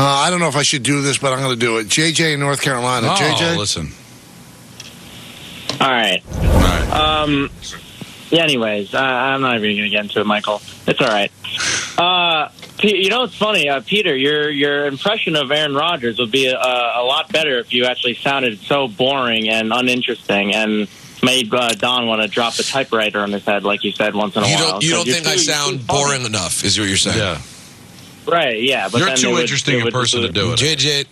I don't know if I should do this, but I'm going to do it. JJ in North Carolina. JJ? Listen. All right. Yeah, anyways, I'm not even going to get into it, Michael. It's all right. You know, it's funny, Peter, your impression of Aaron Rodgers would be a lot better if you actually sounded so boring and uninteresting and made Don want to drop the typewriter on his head, like you said once in a while. You don't think I sound boring enough, is what you're saying? Yeah. Right, yeah. But you're then too interesting a person to do it. JJ.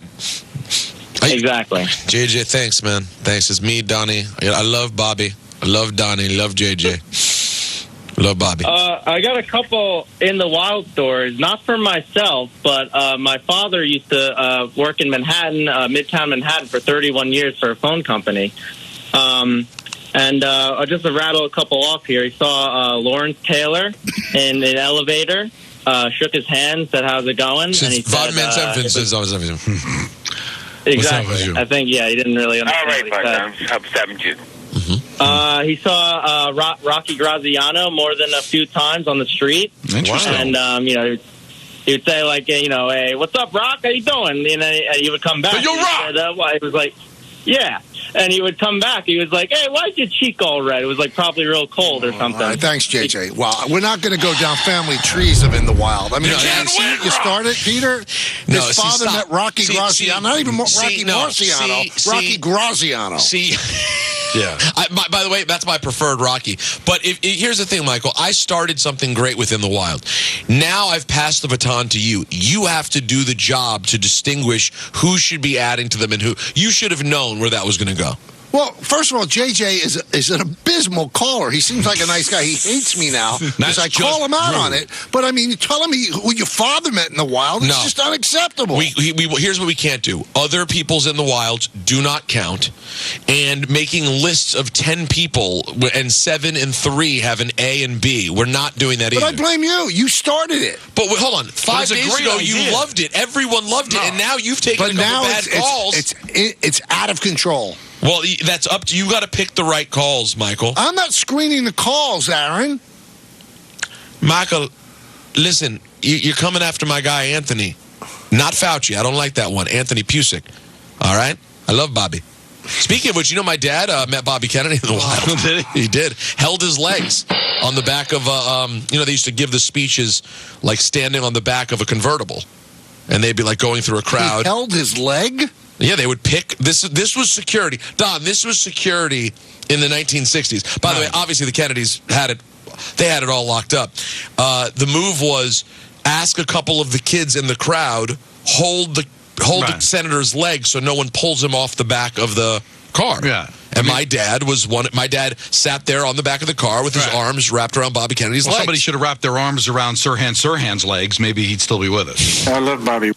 Exactly. JJ, thanks, man. Thanks. It's me, Donnie. I love Bobby. I love Donnie. Love JJ. Love Bobby. I got a couple in the wild stories, not for myself, but my father used to work in Manhattan, Midtown Manhattan, for 31 years for a phone company. And just to rattle a couple off here, he saw Lawrence Taylor in an elevator, shook his hand, said, "How's it going?" And he said, exactly. I think, he didn't really understand. All right, How happened to you? He saw Rocky Graziano more than a few times on the street. Interesting. And, he would say, like, hey, what's up, Rock? How you doing? And he would come back. Hey, yo, Rock! He was like, yeah. And he would come back. He was like, hey, why is your cheek all red? It was, like, probably real cold or something. All right, thanks, JJ. Well, we're not going to go down family trees of In the Wild. I mean, you started, Peter? His father met Rocky Graziano. Not even Rocky Marciano. Rocky Graziano. Yeah. By the way, that's my preferred Rocky. But here's the thing, Michael. I started something great within the wild. Now I've passed the baton to you. You have to do the job to distinguish who should be adding to them and who. You should have known where that was going to go. Well, first of all, JJ is an abysmal caller. He seems like a nice guy. He hates me now because I call him out on it. But, I mean, you're telling me who your father met in the wild. It's just unacceptable. Here's what we can't do. Other people's in the wilds do not count. And making lists of 10 people and 7 and 3 have an A and B. We're not doing that either. But I blame you. You started it. But hold on. 5 days ago, you loved it. Everyone loved it. And now you've taken a couple bad calls. It's out of control. Well, that's up to you. You got to pick the right calls, Michael. I'm not screening the calls, Aaron. Michael, listen, you're coming after my guy, Anthony. Not Fauci. I don't like that one. Anthony Pusick. All right? I love Bobby. Speaking of which, my dad met Bobby Kennedy in the wild. Did he? He did. Held his legs on the back of they used to give the speeches like standing on the back of a convertible. And they'd be like going through a crowd. He held his leg? Yeah, they would pick. This was security. Don, this was security in the 1960s. By the way, obviously the Kennedys had it. They had it all locked up. The move was ask a couple of the kids in the crowd, hold the senator's leg so no one pulls him off the back of the car. Yeah. And my dad was one. My dad sat there on the back of the car with his arms wrapped around Bobby Kennedy's legs. Somebody should have wrapped their arms around Sirhan's legs. Maybe he'd still be with us. I love Bobby.